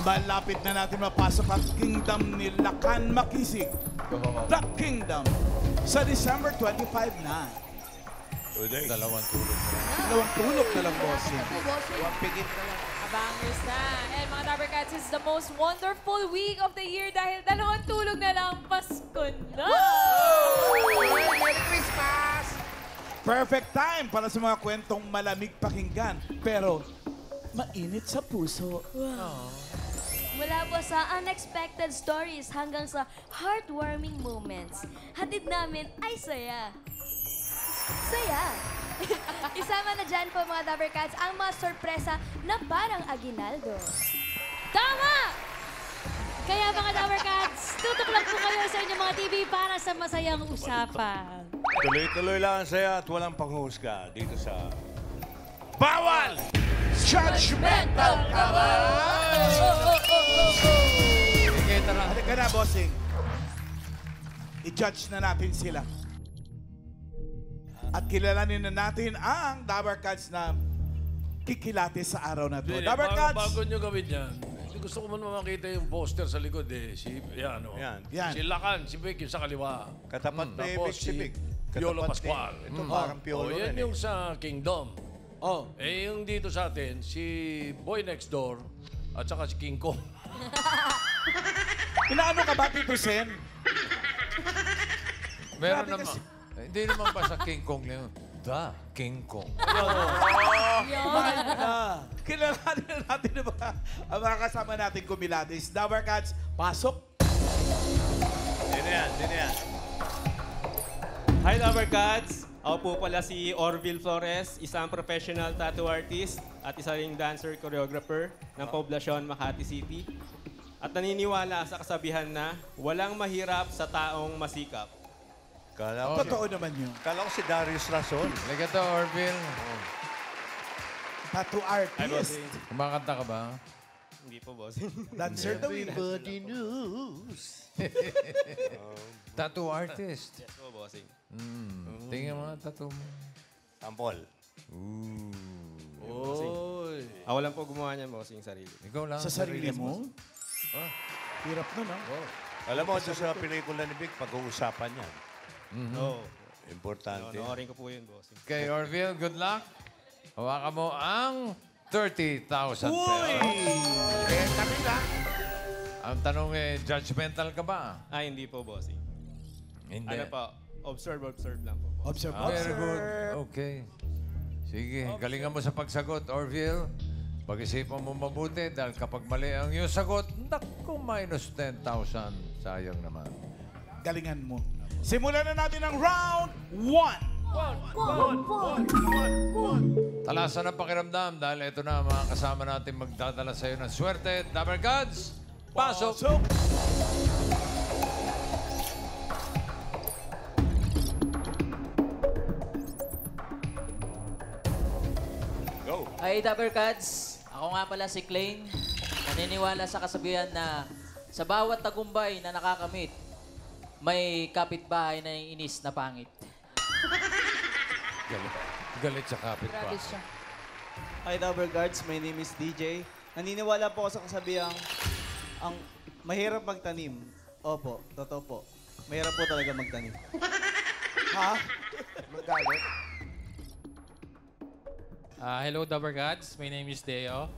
Malapit na natin mapasok ang kingdom ni Lakan Makisig. The Kingdom. Sa December 25 na. Dalawang tulog na. Dalawang tulog na lang, bossing. Huwag pigit na lang. Abangers na. And mga Dabber Cats, it's the most wonderful week of the year dahil dalawang tulog na lang, Pasko na! Merry Christmas! Perfect time para sa mga kwentong malamig pakinggan, pero mainit sa puso. Mula po sa unexpected stories hanggang sa heartwarming moments, hatid namin ay saya. Saya! Isama na dyan po mga Dabber Cats ang mga sorpresa na parang aginaldo. Tama! Kaya mga Dabber Cats, tutok lang po kayo sa inyong mga TV para sa masayang usapan. Tuloy-tuloy lang ang saya at walang panghusga dito sa... Bawal! Judgmental ka ba? Sige, tara. Halika na, bossing. I-judge na natin sila. At kilalanin na natin ang Dabber Cats na kikilati sa araw na ito. Dabber Cats! Bago nyo gawin yan, gusto ko man makita yung poster sa likod eh. Si, yan, oh. Yan. Yan. Si Lakan, si Vic, yung sa kaliwa. Katapat na Tapos ibig si Vic. Piolo Katapat Pascual. ni- Ito parang Piolo yan rin yung sa Kingdom. Oh. Eh, yung dito sa atin, si Boy Next Door at saka si King Kong. Inaano ka ba, Tito Sen? Meron Grabe naman. kasi. Hindi naman ba sa King Kong na yun? The King Kong. Kumain ka na. Kilalanin na natin na ba ang mga kasama natin kumilatis. Dabber Cats, pasok. Sino yan? Sino yan? Hi, Dabber Cats! Ako po pala si Orville Flores, isang professional tattoo artist at isa ring dancer choreographer ng poblasyon Makati City. At naniniwala sa kasabihan na walang mahirap sa taong masikap. Kala ko, Totoo naman yun. kala ko si Darius Rason. Liga to, Orville. Tattoo Hi, artist. bossing. Kumakanta ka ba? Hindi po, bossing. Dancer daw yun. Everybody knows. Tattoo artist. Yes po, bossing. Tingnan mo ang tattoo mo. Tampol. Oy. Ako lang po gumawa niyan, bossing, sarili. Ikaw lang. Sa sarili mo? Hirap nun, ha? Alam mo, ito sa pelikula ni Vic, pag-uusapan yan. Oo. Importante. Panoorin ko po yun, bossing. Okay, Orville, good luck. Hawakan mo ang 30,000 pesos. Eh, kami na. Ang tanong eh, judgmental ka ba? Ah, hindi po, bossing. Hindi. Ano po? Observe lang po. Observe. Very good. Okay. Sige, galingan mo sa pagsagot, Orville. Pag-isipan mo mabuti dahil kapag mali ang iyong sagot, naku, minus 10,000. Sayang naman. Galingan mo. Simulan na natin ang round 1. Talasan ang pakiramdam dahil ito na ang mga kasama natin magdadala sa iyo ng swerte. Dabber Gods, pasok! Go. Hi, Dabber Cats. Ako nga pala si Klein. Naniniwala sa kasabihan na sa bawat tagumpay na nakakamit, may kapitbahay na inis na pangit. Galit sa kapit pa. Hi, Dabber Guards. My name is DJ. Naniniwala po ako sa kasabihang ang mahirap magtanim. Opo, totoo po. Mahirap po talaga magtanim. Ha? Magalit. Hello, Dabber Gods. My name is Deo.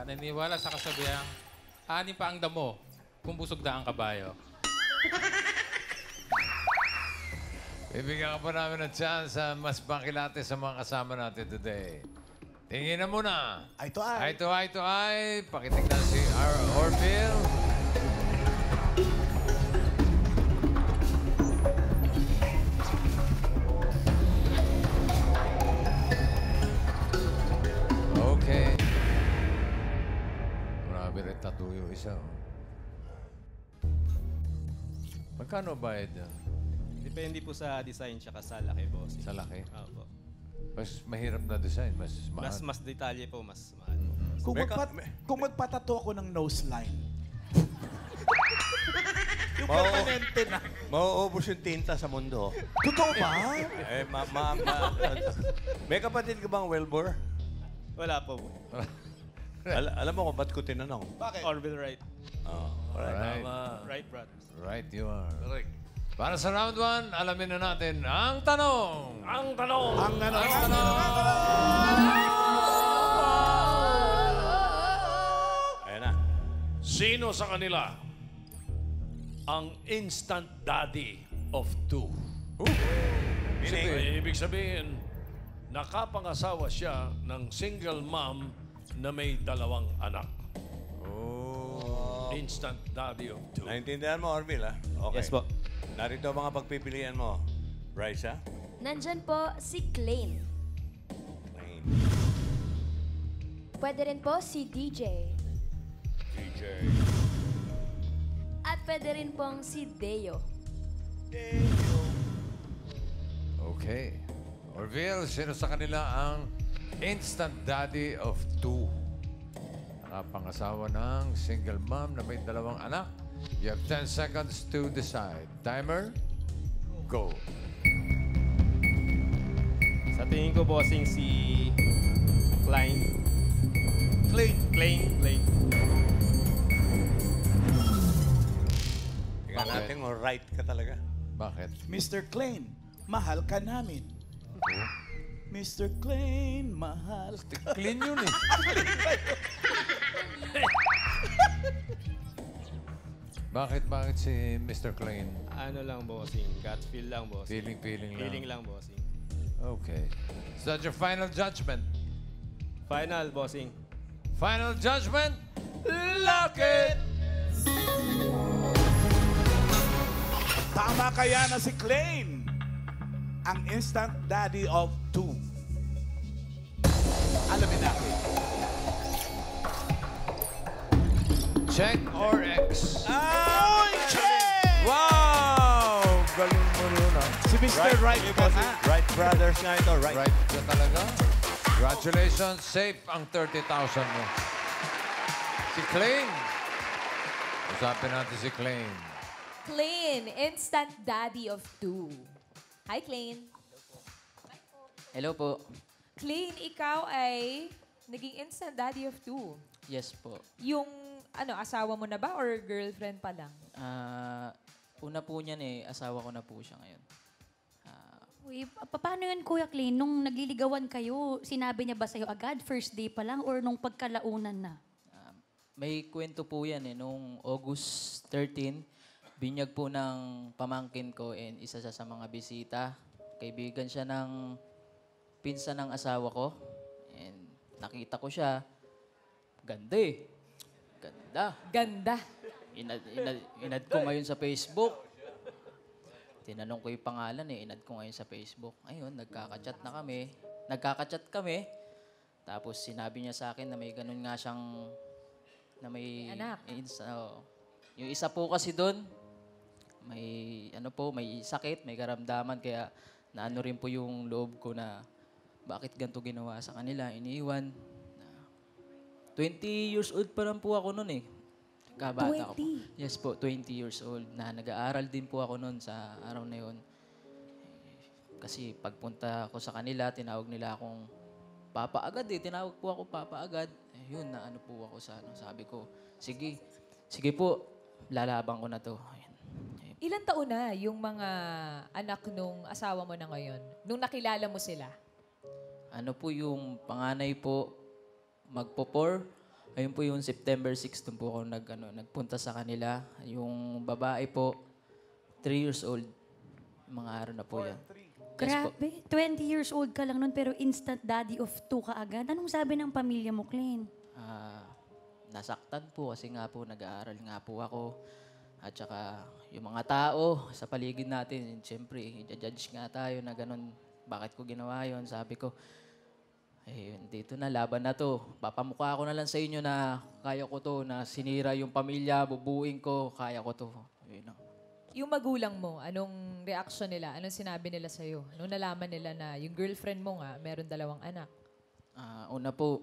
Naniniwala sa kasabihang, ani pa ang damo kung busog na ang kabayo. Bibigyan ka pa namin ng chance mas makilate sa mga kasama natin today. Tingin na muna. Eye to eye. Eye to eye to eye. Pakitignan si Orville. Okay. Marami rin tattoo yung isa. Oh. Magkano bayad yan? Depende po sa design tsaka sa laki, bossing. Sa laki? Opo. Mas mahirap na design, mas mahal. Mas detalye po, mas mahal. Kung magpatato ako ng nose line. Yung permanente na. Mauubos yung tinta sa mundo. Totoo ba? Eh, may kapatid ka bang Wilbur? Wala po. Alam mo kung ba't ko tinanong? Bakit? Orville Wright. Oh, Alright. Wright brothers. Right you are. Correct. Para sa round 1, alamin na natin ang tanong. Ang tanong! Ang ano? Ayan na. Sino sa kanila ang instant daddy of two? Meaning, Ibig sabihin, nakapangasawa siya ng single mom na may 2 anak. oh. Instant daddy of two. Naintindihan mo, Orville, ha? Okay. Yes po. Narito ang mga pagpipilian mo. Raisa? Nandyan po si Klein. Plain. Pwede rin po si DJ. DJ. At pwede rin pong si Deo. Okay. Orville, sino sa kanila ang instant daddy of 2? Nakapangasawa ng single mom na may 2 anak. You have 10 seconds to decide. Timer, go. Sa tingin ko, bossing, si Klein. Klein. Tingnan natin kung right ka talaga. Bakit? Mr. Klein, mahal ka namin. Mr. Klein, mahal ka. Clean yun eh. Bakit si Mr. Klein? Ano lang, bossing. Gut feel lang, bossing. Feeling lang. Feeling lang, bossing. Okay. Is that your final judgment? Final, bossing. Final judgment? Lock it! Tama kaya na si Klein, ang instant daddy of 2. Alamin natin. Check or X? Oh, check! Wow! Galing mo nun ah. Si Mr. Right ka na. Right brothers nga ito, right? Right ka talaga. Congratulations. Safe ang 30,000 mo. Si Klein. Usapin natin si Klein. Klein, instant daddy of 2. Hi, Klein. Hello po. Klein, ikaw ay naging instant daddy of 2. Yes po. Yung asawa mo na ba or girlfriend pa lang? Una po niyan asawa ko na po siya ngayon. Uy, paano yun, Kuya Klein? Nung nagliligawan kayo, sinabi niya ba sa'yo agad, first day pa lang, or nung pagkalaunan na? May kwento po yan Noong August 13, binyag po ng pamangkin ko and isa siya sa mga bisita. Kaibigan siya ng pinsan ng asawa ko. And nakita ko siya. Ganda Ganda. Ganda. Inad ko ngayon sa Facebook. Tinanong ko yung pangalan inad ko ngayon sa Facebook. Ayun, nagkaka-chat kami. Tapos sinabi niya sa akin na may ganun nga siyang na may anak. Yung isa po kasi doon may may sakit, may karamdaman kaya naano rin po yung loob ko na bakit ganito ginawa sa kanila, iniiwan. 20 years old pa lang po ako noon Kabata ko po. Yes po, 20 years old na nag-aaral din po ako noon sa araw na yun. Kasi pagpunta ko sa kanila, tinawag nila akong Papa agad Tinawag po ako Papa agad. Yun, naano po ako sa sabi ko, sige po, lalaban ko na to. Ayun. Ilan taon na yung mga anak nung asawa mo na ngayon? Nung nakilala mo sila? Ano po yung panganay po, magpo-4. Ayun po yung September 6 doon po ako nagpunta sa kanila. Yung babae po, 3 years old. Mga araw na po yan. Grabe, 20 years old ka lang nun, pero instant daddy of 2 ka agad. Anong sabi ng pamilya mo, Klein? Nasaktan po kasi nga po nag-aaral nga po ako. At saka yung mga tao sa paligid natin, siyempre, i-judge nga tayo na ganun. Bakit ko ginawa yun? Sabi ko, dito na, laban na to. Papamukha ko na lang sa inyo na kaya ko to, na sinira yung pamilya, bubuing ko, kaya ko to. Ayun. Yung magulang mo, anong reaction nila? Anong sinabi nila sa'yo? Anong nalaman nila na yung girlfriend mo nga, meron 2 anak? Una po,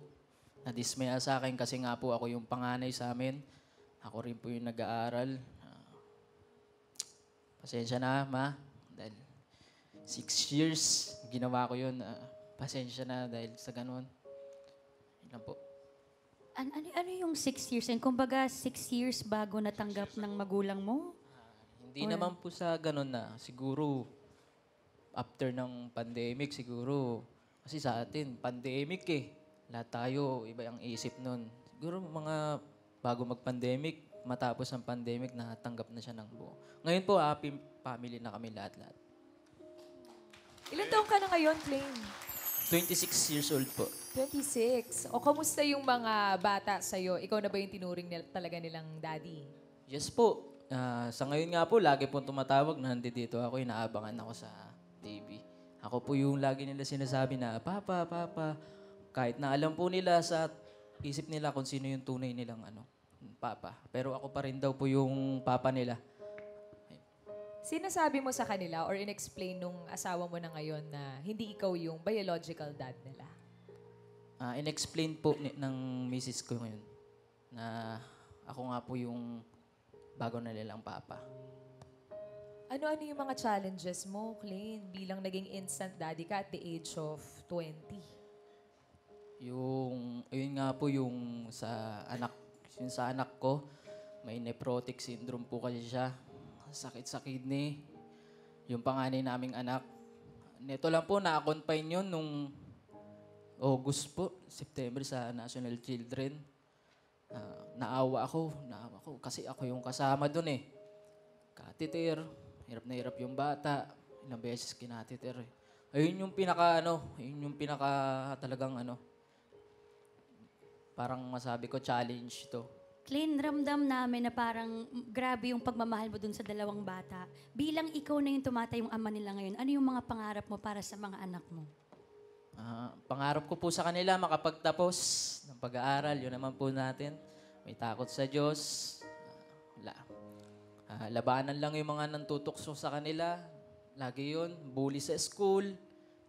nadismaya sa akin kasi nga po ako yung panganay sa amin. Ako rin po yung nag-aaral. Pasensya na, Ma. Dahil 6 years, ginawa ko yun. Pasensya na dahil sa ganun. Yun lang po. Ano yung 6 years? And kumbaga, 6 years bago natanggap ng magulang mo? Hindi naman po sa ganun na. Siguro, after ng pandemic, siguro, kasi sa atin, pandemic eh. Lahat tayo, iba ang isip nun. Siguro mga bago mag-pandemic, matapos ang pandemic, natanggap na siya ng buo. Ngayon po, happy family na kami lahat-lahat. Ilan taong ka na ngayon, Clay? 26 years old po. 26. O kamusta yung mga bata sa'yo? Ikaw na ba yung tinuring talaga nilang daddy? Yes po. Sa ngayon nga po, lagi pong tumatawag na nandito ako, inaabangan ako sa TV. Ako po yung lagi nila sinasabi na, Papa, Papa. Kahit na alam po nila sa isip nila kung sino yung tunay nilang Papa. Pero ako pa rin daw po yung Papa nila. Sinasabi mo sa kanila or in-explain nung asawa mo na ngayon na hindi ikaw yung biological dad nila? In-explain po ng misis ko ngayon na ako nga po yung bago na nilang Papa. Ano-ano yung mga challenges mo, Clay, bilang naging instant daddy ka at the age of 20? Yun nga po yung sa anak ko, may nephrotic syndrome po kasi siya. Sakit sa kidney. Yung panganay naming anak. Neto lang po, na-confine yun nung August po, September sa National Children. Naawa ako kasi ako yung kasama dun eh. Catheter, hirap na hirap yung bata. Ilang beses kinatheter eh. Ayun yung pinaka talagang parang masabi ko challenge to. Clean, ramdam namin na parang grabe yung pagmamahal mo dun sa dalawang bata. Bilang ikaw na yung tumatayong ama nila ngayon, ano yung mga pangarap mo para sa mga anak mo? Pangarap ko po sa kanila makapagtapos ng pag-aaral. Yun naman po natin. May takot sa Diyos. Labanan lang yung mga nantutukso sa kanila. Lagi yun. Bully sa school.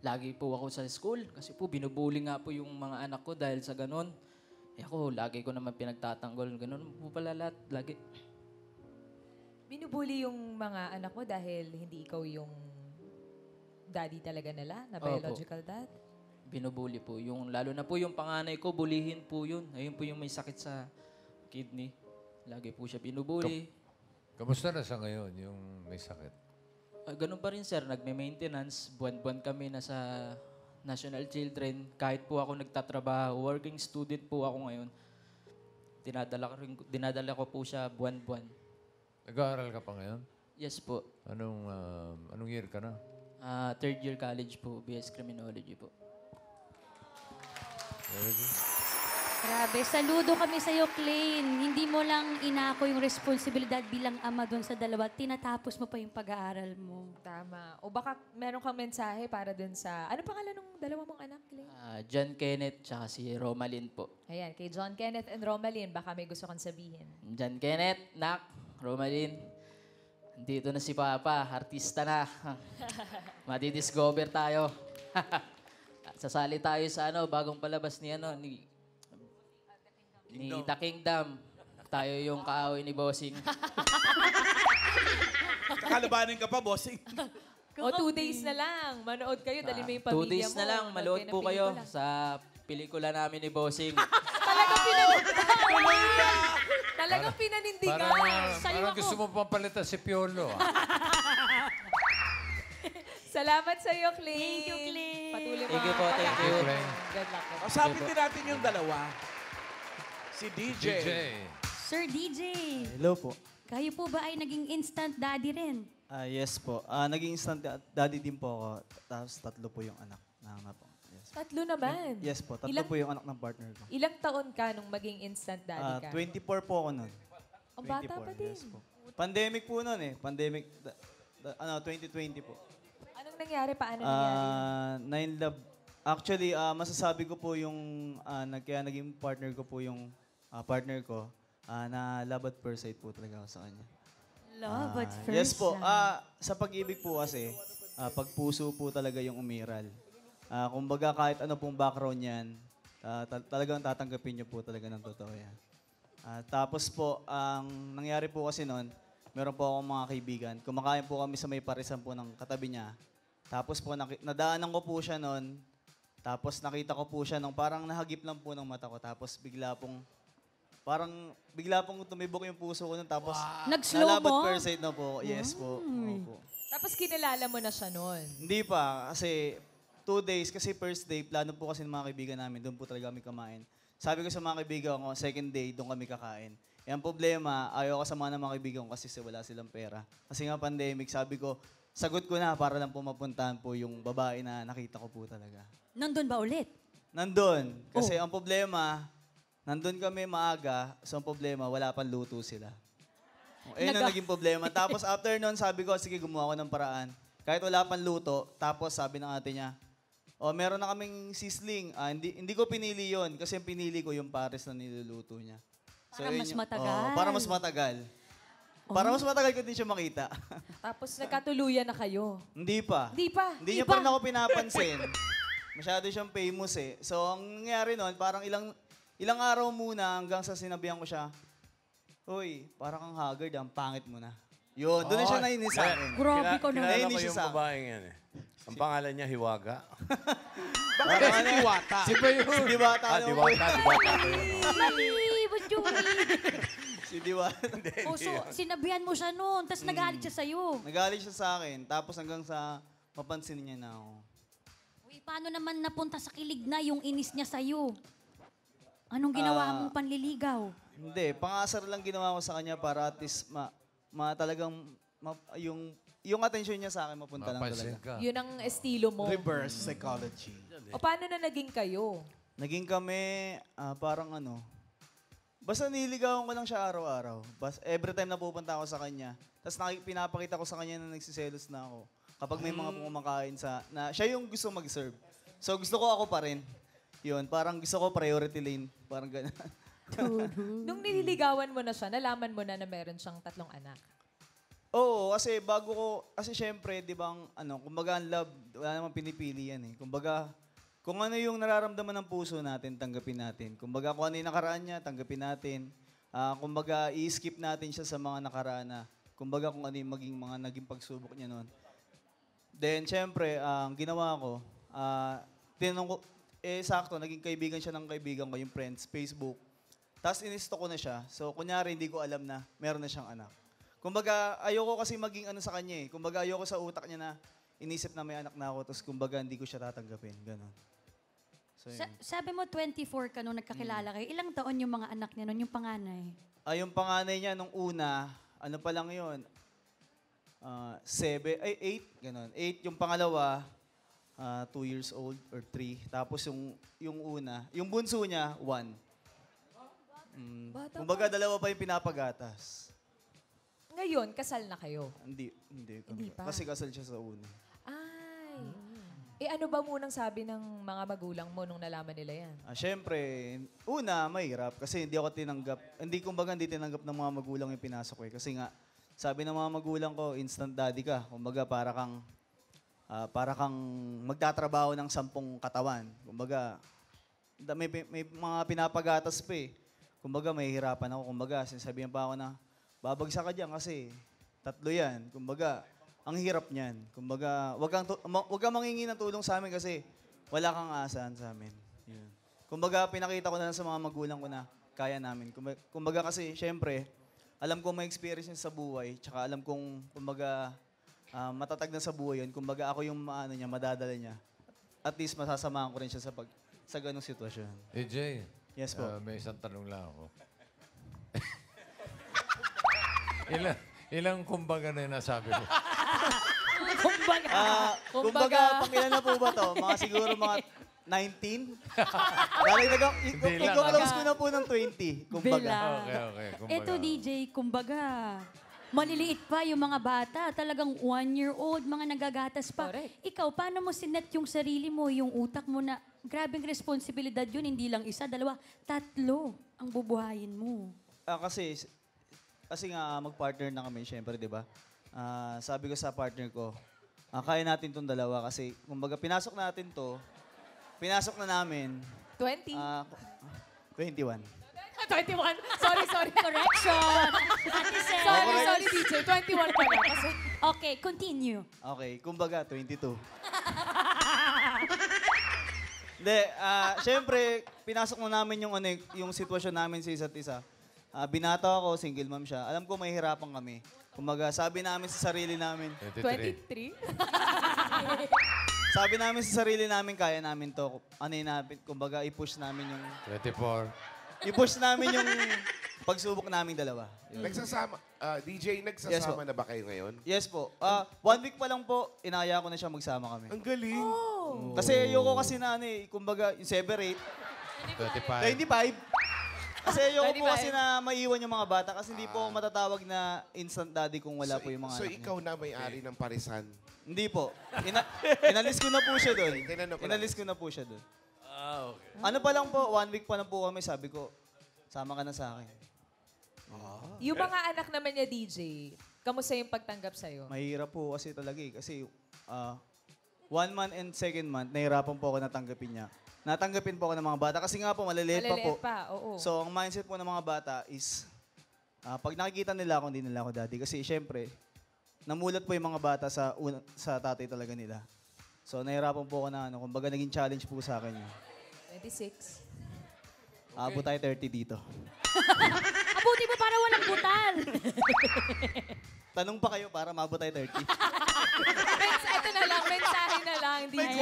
Lagi po ako sa school. Kasi po binubully nga po yung mga anak ko dahil sa ganun. Ako, lagi ko naman pinagtatanggol. Ganun po pala lahat. Lagi. Binubuli yung mga anak mo dahil hindi ikaw yung daddy talaga nila, na biological dad? Binubuli po. Lalo na po yung panganay ko, bulihin po yun. Ayun po yung may sakit sa kidney. Lagi po siya binubuli. Kamusta na sa ngayon, yung may sakit? Ganun pa rin, sir. Nagme-maintenance. Buwan-buwan kami nasa National Children. Kahit po ako nagtatrabaho, working student po ako ngayon. Dinadala ko po siya buwan-buwan. Nag-aaral ka pa ngayon? Yes po. Anong year ka na? Third year college po, BS Criminology po. Very good. Grabe, saludo kami sa'yo, Clean. Hindi mo lang inako yung responsibilidad bilang ama doon sa dalawa. Tinatapos mo pa yung pag-aaral mo. Tama. O baka meron kang mensahe para dun sa... Ano pangalan ng dalawa mong anak, Clay? John Kenneth tsaka si Romalyn po. Ayan, kay John Kenneth and Romalyn, baka may gusto kang sabihin. John Kenneth, Nak, Romalyn, dito na si Papa, artista na. Madidiscover tayo. Sasali tayo sa bagong palabas ni The Kingdom. Tayo yung kaaway ni Bossing. Kakalabanin ka pa, bossing. O 2 days na lang. Manood kayo, dali mo yung 2 pamilya mo. days na lang, malood po kayo sa pelikula namin ni Bossing. Talagang pinanindigan. Parang gusto mo pampalitan si Piolo. Salamat sa iyo, Clay. Thank you, Clay. Patuloy Thank you po, thank you. Good luck. Usapin din natin yung dalawa. Si DJ. Sir DJ, Hello po. kayo po ba ay naging instant daddy rin? Yes po. Naging instant daddy din po ako. Tapos 3 po yung anak. Po. Yes. 3 naman. Yes po. 3 Ilang- po yung anak ng partner ko. Ilang taon ka nung maging instant daddy ka? 24 po ako nun. Ang bata pa din. Yes po. Pandemic po nun eh. Pandemic, 2020 po. Anong nangyari? Paano nangyari? Nine Love. Actually, masasabi ko po yung kaya naging partner ko po yung partner ko na love at first sight po talaga ako sa kanya. Love at first Yes po. sight. Sa pag-ibig po kasi, pag puso po talaga yung umiral. Kumbaga kahit ano pong background yan, talagang tatanggapin niyo po talaga ng totoo yan. Tapos po, ang nangyari po kasi noon, meron po akong mga kaibigan. Kumakain po kami sa may parisan po ng katabi niya. Tapos po, nadaanan ko po siya noon. Tapos nakita ko po siya nung parang nahagip lang po ng mata ko. Tapos bigla pong parang bigla pong tumibok yung puso ko nun. Tapos, Nag-slow nalabat mo? per side na po. Yes po. Opo. Tapos kinilala mo na siya noon. Hindi pa, kasi 2 days, kasi first day, plano po kasi ng mga kaibigan namin, doon po talaga kami kumain. Sabi ko sa mga kaibigan ko, second day, doon kami kakain. Eh, ang problema, ayaw ko sama ng mga kaibigan ko kasi wala silang pera. Kasi nga pandemic, sabi ko, sagot ko na para lang po mapuntahan po yung babae na nakita ko po talaga. Nandun ba ulit? Nandun. Kasi ang problema, nandun kami maaga, so ang problema, wala pang luto sila. Ayun ang naging problema. Tapos after nun, sabi ko, sige, gumawa ko ng paraan. Kahit wala pang luto, tapos sabi ng ate niya, meron na kaming sisling. Hindi ko pinili yon kasi yung pinili ko yung pares na niluluto niya. Para yun mas yung- matagal. Para mas matagal. Para mas matagal ko din siya makita. Tapos nagkatuluyan na kayo. Hindi pa. Di pa. Hindi niya pa rin ako pinapansin. Masyado siyang famous eh. So, ang nangyari nun, parang ilang araw muna hanggang sa sinabihan ko siya, Uy, parang kang haggard, ang pangit mo na. Yun, doon na siya nainis sa akin. Grabe ka na. Kilala ko Nainis siya yung sa akin. babaeng yan eh. Ang pangalan niya, Hiwaga. Bakit si Diwata? Si Diwata. Ah, Diwata. Diwata ba yun? Mami, ba't yung... Si Diwata. Oh, so, sinabihan mo siya noon, tapos nagalit siya sa'yo. Nagalit siya sa akin, tapos hanggang sa mapansin niya na ako. Uy, paano naman napunta sa kilig na yung inis niya sa'yo? Anong ginawa mong panliligaw? Hindi, pangasar lang ginawa ko sa kanya para at least yung attention niya sa akin mapunta lang Mapansin talaga. ka. Yun ang estilo mo. Reverse psychology. O paano na naging kayo? Naging kami, parang basta niligawan ko lang siya araw-araw. Every time na pupunta ako sa kanya, tapos pinapakita ko sa kanya na nagsiselos na ako. Kapag may mga kumakain na siya yung gusto mag-serve. So gusto ko ako pa rin. Yun, parang gusto ko priority lane. Parang gano'n. Nung nililigawan mo na siya, nalaman mo na meron siyang 3 anak. Oo, kasi syempre, di ba, kumbaga ang love, wala namang pinipili yan eh. Kumbaga, kung ano yung nararamdaman ng puso natin, tanggapin natin. Kumbaga, kung ano yung nakaraan niya, tanggapin natin. Kumbaga, i-skip natin siya sa mga nakaraan na, kumbaga, kung ano yung naging pagsubok niya noon. Then, syempre, ang ginawa ko, tinanong ko, sakto, naging kaibigan siya ng kaibigan ko, yung friends, Facebook. Tapos inisto ko na siya. So, kunyari, hindi ko alam na meron na siyang anak. Kumbaga, ayoko kasi maging sa kanya eh. Kumbaga, ayoko sa utak niya na inisip na may anak na ako, tapos kumbaga, hindi ko siya tatanggapin. Ganon. So, yun. Sabi mo 24 ka nung nagkakilala kayo. Ilang taon yung mga anak niya nun, yung panganay? Yung panganay niya nung una, pa lang yun? 8, ganon. 8, yung pangalawa, 2 years old or 3. Tapos yung una, yung bunso niya, 1. Kumbaga, 2 pa yung pinapagatas. Ngayon, kasal na kayo. Hindi Hindi pa. Kasi kasal siya sa una. Ay. Ano ba munang sabi ng mga magulang mo nung nalaman nila yan? Siyempre, una, mahirap. Kasi hindi tinanggap ng mga magulang yung pinasok ko eh. Kasi nga, sabi ng mga magulang ko, instant daddy ka. Kumbaga, para kang magtatrabaho ng 10 katawan. Kumbaga, may mga pinapagatas pa eh. Kumbaga, mahihirapan ako. Kumbaga, sinasabihan pa ako na, babagsak ka dyan kasi 3 yan. Kumbaga, ang hirap niyan. Kumbaga, wag kang manghingi ng tulong sa amin kasi wala kang aasahan sa amin. Yun. Kumbaga, pinakita ko na lang sa mga magulang ko na kaya namin. Kumbaga kasi, syempre, alam kong may experience sa buhay, tsaka alam kong, kumbaga, matatag na sa buhay yun. Kumbaga, ako yung madadala niya. At least, masasamahan ko rin siya sa ganong sitwasyon. AJ, Yes po. may isang tanong lang ako. Ilang kumbaga na yung nasabi mo? Kumbaga, pangilan na po ba to? Siguro mga 19? I-close ko na po ng 20. Kumbaga. Okay. Kumbaga. Ito, DJ, kumbaga, maliliit pa yung mga bata. Talagang 1-year-old, mga nagagatas pa. Correct. Ikaw, paano mo sinet yung sarili mo, yung utak mo na grabing responsibilidad yun, hindi lang 1, 2, 3 ang bubuhayin mo. Kasi nga, mag-partner na kami, syempre, di ba? Sabi ko sa partner ko, kaya natin itong 2 kasi, kumbaga, pinasok na namin. 20? 21. 21? Sorry. Correction! Sorry, DJ. 21 pa na. Kasi... Okay, continue. Okay, kumbaga, 22. Hindi, syempre, pinasok na namin yung, yung sitwasyon namin sa isa't isa. Binata ako, single mom siya. Alam ko mahihirapan kami. Kumbaga, sabi namin sa sarili namin, 23? sabi namin sa sarili namin, kaya namin to. Kumbaga, i-push namin yung... 24. I-push namin yung pagsubok naming dalawa. Nagsasama, DJ, nagsasama na ba kayo ngayon? Yes po. 1 week pa lang po, inaya ko na siya magsama kami. Ang galing. Kasi ayoko kasi na kumbaga, yung separate. 25. 25. Kasi ayoko po kasi na maiwan yung mga bata kasi hindi po ako matatawag na instant daddy kung wala po yung mga So anak niya. ikaw na may-ari ng parisan? Hindi po. Inalis ko na po siya doon. Tinanong ko lang. Inalis ko na po siya doon. Okay. Ano pa lang po, 1 week pa lang po kami, sabi ko, sama ka na sa akin. Yung mga anak naman niya, DJ, kamusta yung pagtanggap sa'yo? Mahirap po kasi talaga eh. Kasi 1 month and 2nd month, nahirapan po ako natanggapin niya. Natanggapin po ako ng mga bata kasi nga po, maliliit pa po. Maliliit pa, oo. So, ang mindset po ng mga bata is, pag nakikita nila ako, hindi nila ako daddy. Kasi syempre, namulat po yung mga bata sa tatay talaga nila. So, nahirapan po ako na kumbaga naging challenge po sa akin yun. 26. Abot tayo 30 dito. Abuti mo para walang butal. Tanong pa kayo para maabot tayo 30. Ito na lang, mensahe na lang, DJ.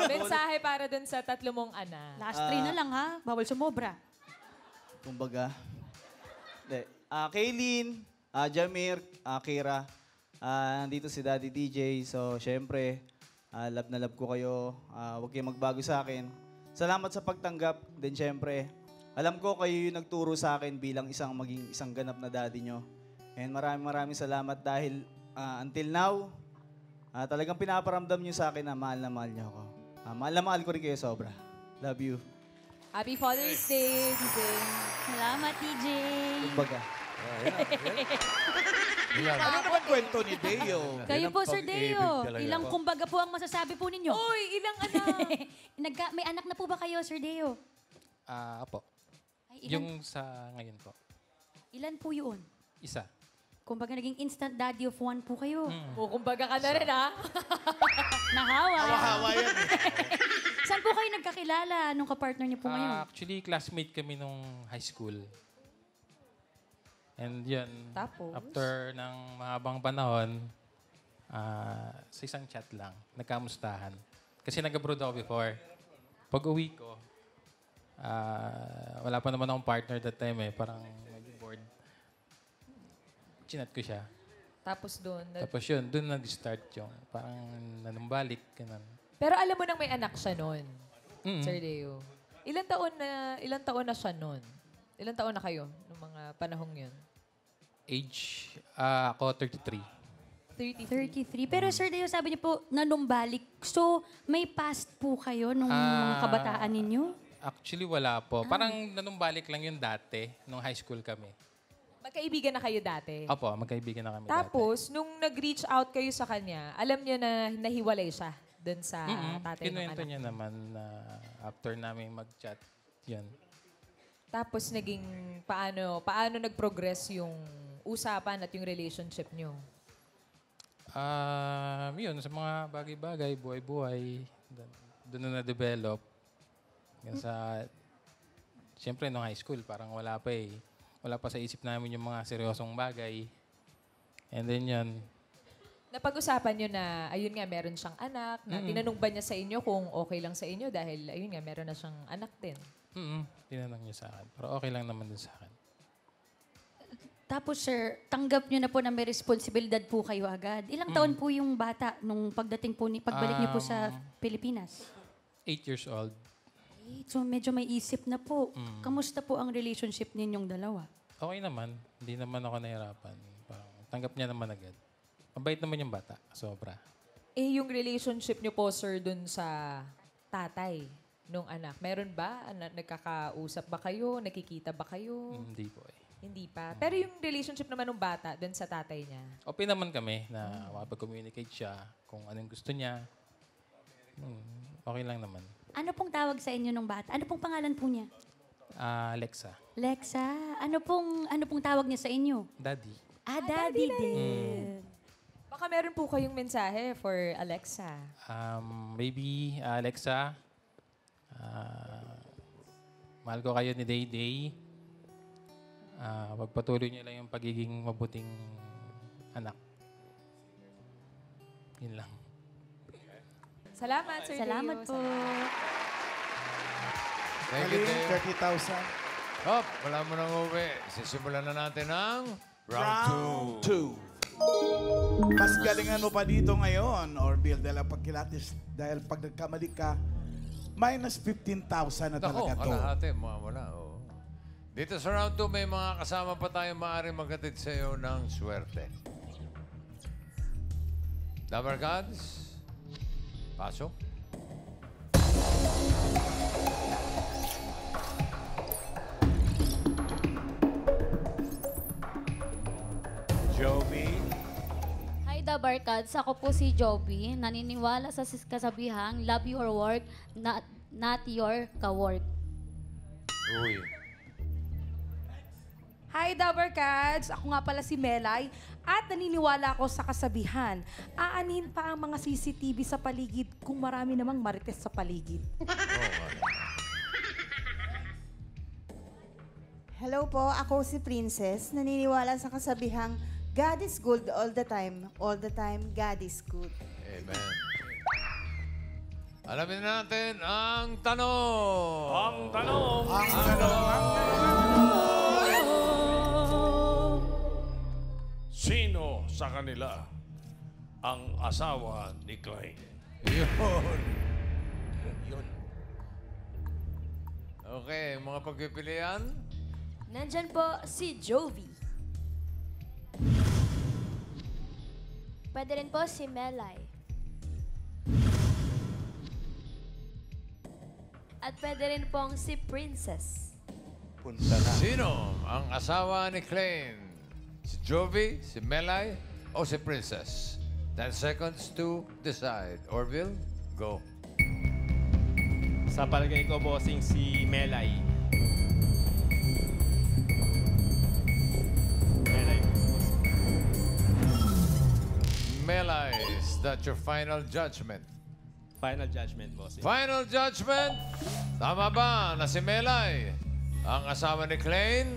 Mensahe para dun sa 3 mong anak. Last 3 na lang ha. Bawal sumobra. Kumbaga. Kaylin, Jamir, Kira, nandito si Daddy DJ. So, syempre, love na love ko kayo. Huwag kayong magbago sa akin. Salamat sa pagtanggap. Then, syempre, alam ko kayo yung nagturo sa akin bilang maging isang ganap na daddy nyo. And maraming salamat dahil until now, talagang pinaparamdam nyo sa akin na mahal nyo ako. Mahal na mahal ko rin kayo sobra. Love you. Happy Father's Day, DJ. Salamat, DJ. Kumbaga. Ano naman kwento ni Deo? Kayo po, Sir Deo. Ilang kumbaga po ang masasabi po ninyo? Uy, ilang anak? May anak na po ba kayo, Sir Deo? Apo. Ay, Yung sa ngayon po. Ilan po yun? Isa. Kumbaga naging instant daddy of 1 po kayo. Kumbaga ka na rin, ha? Nahawa. Hawa yan. Saan po kayo nagkakilala nung kapartner niyo po ngayon? Actually, classmate kami nung high school. And yun, Tapos? after ng mahabang panahon, sa isang chat lang, nagkamustahan. Kasi nag-abroad ako before. Pag uwi ko, wala pa naman akong partner that time eh. Parang medyo bored. Chinat ko siya. Tapos doon. Tapos yun, doon nag-start yung parang nanumbalik. Ganun. Pero alam mo nang may anak siya noon, Mm-mm. Sir Deo. Ilang taon na siya noon? Ilang taon na kayo nung mga panahong yun? Age, ako 33. 33. 33. Pero Sir Deo, sabi niyo po, nanumbalik. So, may past po kayo nung mga kabataan ninyo? Actually, wala po. Parang nanumbalik lang yun dati, nung high school kami. Magkaibigan na kayo dati? Opo, magkaibigan na kami Tapos, nung nag-reach out kayo sa kanya, alam niyo na nahiwalay siya dun sa tatay ng Kinuwento anak. niya naman na after namin mag-chat, yun. Tapos naging paano nag-progress yung usapan at yung relationship niyo? Yun, sa mga bagay-bagay, buhay-buhay, doon na na-develop. Siyempre, nung high school, parang wala pa eh. Wala pa sa isip namin yung mga seryosong bagay. And then yun. Napag-usapan niyo na, ayun nga, meron siyang anak, na tinanong ba niya sa inyo kung okay lang sa inyo dahil, ayun nga, meron na siyang anak din? Tinanong niya sa akin. Pero okay lang naman din sa akin. Tapos, sir, tanggap niyo na po na may responsibilidad po kayo agad. Ilang taon po yung bata nung pagbalik niyo po sa Pilipinas? 8 years old. So, medyo may isip na po. Kamusta po ang relationship ninyong dalawa? Okay naman. Hindi naman ako nahirapan. Parang tanggap niya naman agad. Mabait naman yung bata. Sobra. Yung relationship niyo po, sir, dun sa tatay nung anak, meron ba? Nagkakausap ba kayo? Nakikita ba kayo? Hindi po eh. Hindi pa. Pero yung relationship naman ng bata dun sa tatay niya? Open naman kami na makapag-communicate siya kung anong gusto niya. Okay lang naman. Ano pong tawag sa inyo nung bata? Ano pong pangalan po niya? Lexa. Lexa. Ano pong tawag niya sa inyo? Daddy. Daddy din. Baka meron po kayong mensahe for Alexa. Maybe Alexa, Mahal ko kayo ni Day. Pagpatuloy niyo lang yung pagiging mabuting anak. Yun lang. Salamat, Sir Salamat Deo. po. Thank you, Galing, Deo. 30,000. Hop, wala mo nang uwi. Sisimulan na natin ang Round 2. Mas galingan mo pa dito ngayon, Orville, dahil pag nagkamali ka, minus 15,000 na Ako, talaga to. kalahati, mawawala. Oo. Dito sa round 2, may mga kasama pa tayong maaaring magkatid sa iyo ng swerte. Dabar Gods, pasok. Joby. Hi, The Barkads. Ako po si Joby. Naniniwala sa kasabihang, love your work, not your ka-work. Uy. Hi, Dabarkads! Ako nga pala si Melay at naniniwala ako sa kasabihan, aanin pa ang mga CCTV sa paligid kung marami namang marites sa paligid. Hello po, ako si Princess. Naniniwala sa kasabihang, God is good all the time. All the time, God is good. Amen. Alamin natin ang tanong. Ang tanong. Sino sa kanila ang asawa ni Klein? Yun. Okay, mga pagpipilian. Nandyan po si Jovi. Pwede rin po si Melay. At pwede rin pong si Princess. Punta na. Sino ang asawa ni Klein? Si Jovi, si Melay, o si Princess? 10 seconds to decide. Orville, go. Sa palagay ko, bossing, si Melay. Melay, is that your final judgment? Final judgment, bossing. Final judgment? Tama ba na si Melay ang asawa ni Klein?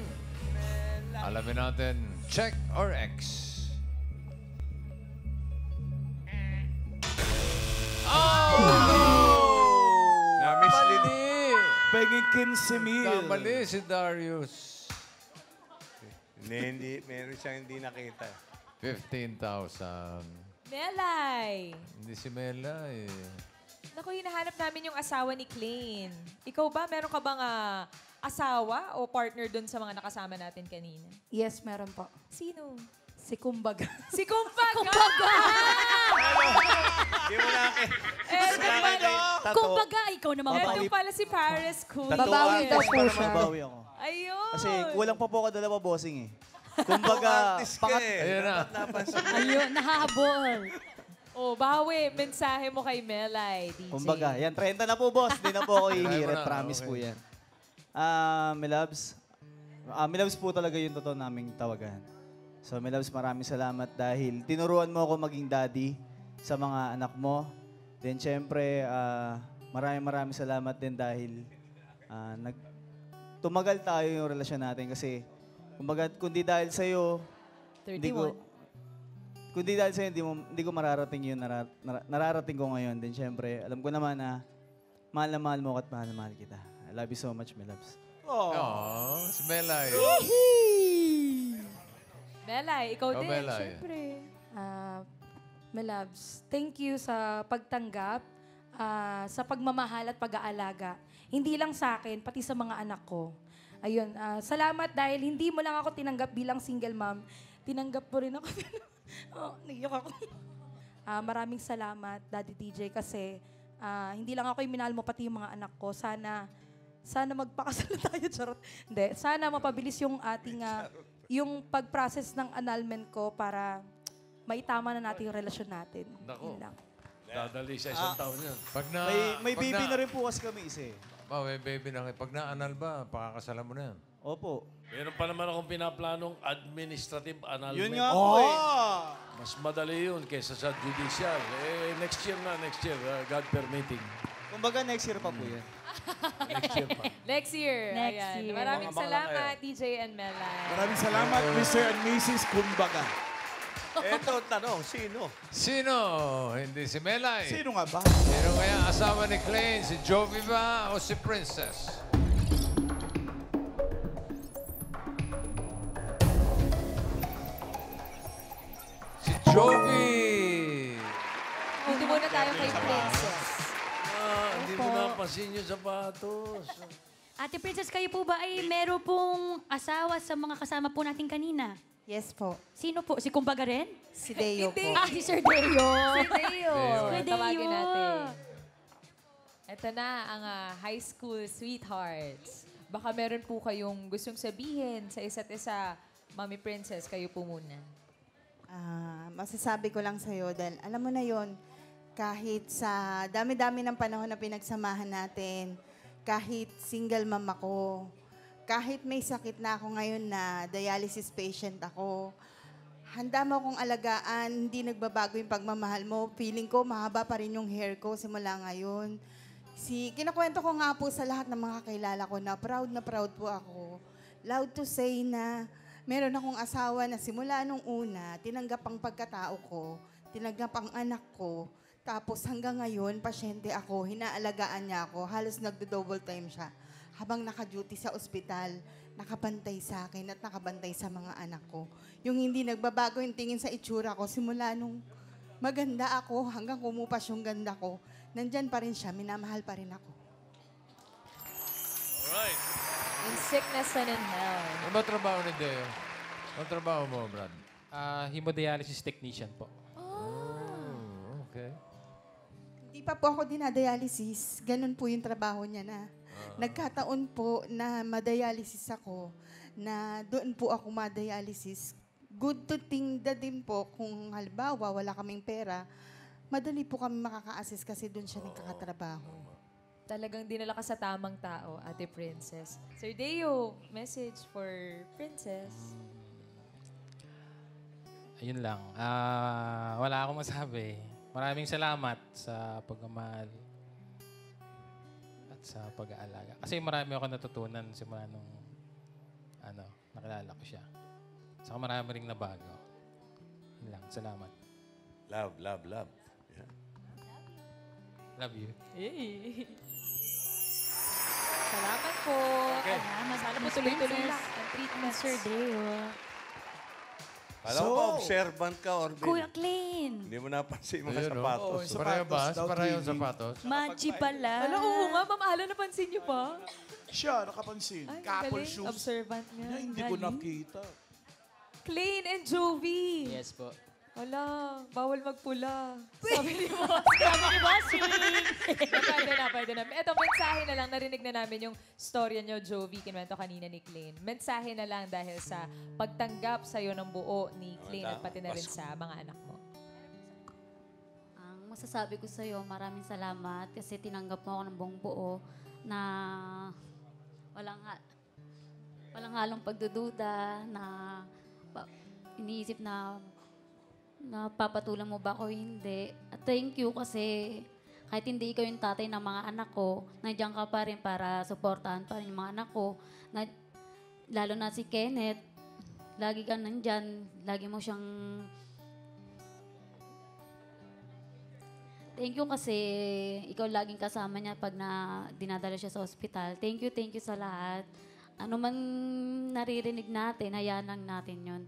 Alamin natin, check or X? Na-mislead. Peging 15 mil. Kamali si Darius. Hindi, meron siyang hindi nakita. 15,000. Melay! Hindi si Melay. Naku, hinahanap namin yung asawa ni Klein. Ikaw ba, meron ka bang asawa o partner dun sa mga nakasama natin kanina? Yes, meron po. Sino? Si Kumbaga. Si Kumbaga! Hindi mo na Kumbaga, ikaw naman ba? Ito pala si Paris Cool. Babawi daw po siya. Babawi ako. Ayun! Kasi kulang pa po ako dalawa bossing eh. Kumbaga, Ayun na. Ayun, nahabol. Oh, bawi. Mensahe mo kay Melay, DJ. Kumbaga, yan, 30 na po, boss. Hindi na po ako hihirit. na, Promise okay. po yan. Milabs, Milabs po talaga yung totoo naming tawagan. So, Milabs, maraming salamat dahil tinuruan mo ako maging daddy sa mga anak mo. Then, syempre, maraming salamat din dahil tumagal tayo yung relasyon natin kasi kumbaga, kundi dahil sa'yo, 31. Kundi dahil sa'yo, hindi ko mararating yun, nararating ko ngayon. Then syempre, alam ko naman na mahal mo at mahal na mahal kita. I love you so much, my loves. Oh, si Melay. Melay, ikaw Oh, din, Melay. syempre. My loves, thank you sa pagtanggap, sa pagmamahal at pag-aalaga. Hindi lang sa akin, pati sa mga anak ko. Ayun, salamat dahil hindi mo lang ako tinanggap bilang single mom. Tinanggap mo rin ako. Naiyak ako. Maraming salamat, Daddy DJ, kasi hindi lang ako yung minahal mo, pati yung mga anak ko. Sana magpakasal na tayo, charot. Hindi, sana mapabilis yung ating, yung pag-process ng annulment ko para maitama na natin yung relasyon natin. Nako. Yun lang. Dadali sa isang taon yan. Pag na, May pag baby na rin po kasi kami isa eh. May baby na. Pag na-anal ba, pakakasalan mo na yan. Opo. Meron pa naman akong pinaplanong administrative annulment. Yun nga po eh. Mas madali yun kaysa sa judicial. Next year, God permitting. Kumbaga next year pa po yun. Next year. Next Ayan. year. Maraming Mga salamat, DJ and Melay. Maraming salamat, Mr. and Mrs. Kumbaga. Eto, tanong, sino? Sino? Hindi si Melay. Sino nga ba? Sino kaya asawa ni Klein? Si Jovi ba o si Princess? Si Jovi! Dito muna tayo kay Princess. Hindi mo napansin yung sapatos. Ate Princess, kayo po ba ay meron pong asawa sa mga kasama po natin kanina? Yes po. Sino po? Si Kumbaga rin? Si Deo po. Ah, si Sir Deo. Si Deo. Sir Deo. Tawagin natin. Ito na ang high school sweethearts. Baka meron po kayong gustong sabihin sa isa't isa. Mami Princess, kayo po muna. Masasabi ko lang sa'yo dahil alam mo na yon, kahit sa dami-dami ng panahon na pinagsamahan natin, kahit single mom ako, kahit may sakit na ako ngayon na dialysis patient ako, handa mo akong alagaan, hindi nagbabago yung pagmamahal mo. Feeling ko, mahaba pa rin yung hair ko simula ngayon. Kinakwento ko nga po sa lahat ng mga kakilala ko na proud po ako. Loud to say na meron akong asawa na simula nung una, tinanggap ang pagkatao ko, tinanggap ang anak ko, tapos hanggang ngayon, pasyente ako, hinaalagaan niya ako, halos nagdo-double time siya. Habang naka-duty sa ospital, nakabantay sa akin at nakabantay sa mga anak ko. Yung hindi nagbabago yung tingin sa itsura ko, simula nung maganda ako, hanggang kumupas yung ganda ko, nandyan pa rin siya, minamahal pa rin ako. Alright. In sickness and in health. Ano ba trabaho ni Deo? Ano trabaho mo, Brad? Hemodialysis technician po. Okay. Hindi pa po ako dinadialysis. Ganun po yung trabaho niya na. Nagkataon po na madialysis ako, na doon po ako madialysis. Good to think na din po kung halimbawa wala kaming pera, madali po kami makaka-assist kasi doon siya nagkakatrabaho. Talagang dinala ka sa tamang tao, Ate Princess. Sir Deo, message for Princess. Ayun lang. Wala akong masabi. Maraming salamat sa pagmamahal at sa pag-aalaga. Kasi marami ako natutunan simula nung nakilala ko siya. Saka marami ring nabago. Yun lang. Salamat. Love, love, love. Yeah. Love you. Yay! Salamat po. Okay. Sana po tuloy-tuloy lang ang treatment. Sir Deo. Alam ko, observant ka, Orvin. Kuya Clean. Hindi mo napansin yung mga Ayun, sapatos. Pareho ba? Pareho yung sapatos? Machi pala. Ano, oo nga, Ma'am Ala, napansin niyo pa? Siya, nakapansin. Ay, Couple galing. shoes. Observant nga. Niya, hindi ko Galing. nakita. Clean and Jovi. Yes po. Wala, bawal magpula. Sabi ni Bossing. Pwede na. Ito, mensahe na lang. Narinig na namin yung storya nyo, Jovi, kinuwento kanina ni Clean. Mensahe na lang dahil sa pagtanggap sa'yo ng buo ni Clean at pati na rin sa mga anak mo. Ang masasabi ko sa'yo, maraming salamat kasi tinanggap mo ako ng buong buo na walang halong pagdududa, na iniisip na papatulan mo ba ako hindi. At thank you kasi kahit hindi ikaw yung tatay ng mga anak ko, nandiyan ka pa rin para suportahan pa rin yung mga anak ko. Lalo na si Kenneth, lagi ka nandyan, lagi mo siyang... Thank you kasi ikaw laging kasama niya pag dinadala siya sa ospital. Thank you sa lahat. Ano man naririnig natin, hayaan lang natin yun.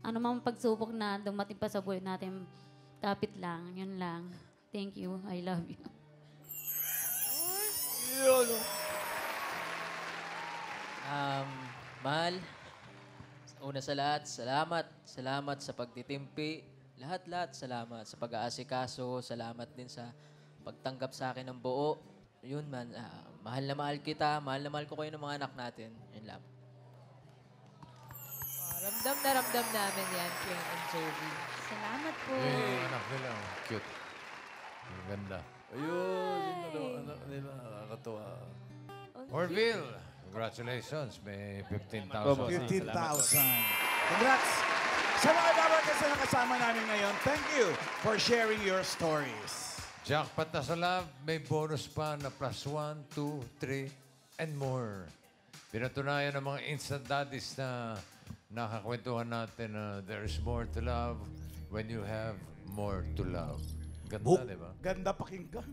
Ano mang pagsubok na dumating pa sa buhay natin, kapit lang, yun lang. Thank you. I love you. Mahal, una sa lahat, salamat. Salamat sa pagtitimpi. Lahat-lahat, salamat sa pag-aasikaso. Salamat din sa pagtanggap sa akin ng buo. Yun man, mahal na mahal kita. Mahal na mahal ko kayo ng mga anak natin. Yun lang. Ramdam na ramdam namin yan, Clean and Jovi. Salamat po. Yung anak nila, cute. Ang ganda. Ayun, yung anak nila, nakakatuwa. Orville, congratulations. May 15,000. 15,000. Congrats! Sa mga dapat kasi nakasama namin ngayon, thank you for sharing your stories. Jackpot na sa love, may bonus pa na +1, 2, 3, and more. Pinatunayan ng mga instant daddies na nakakwentuhan natin na there's more to love when you have more to love. Ganda, di ba? Ganda pakinggan.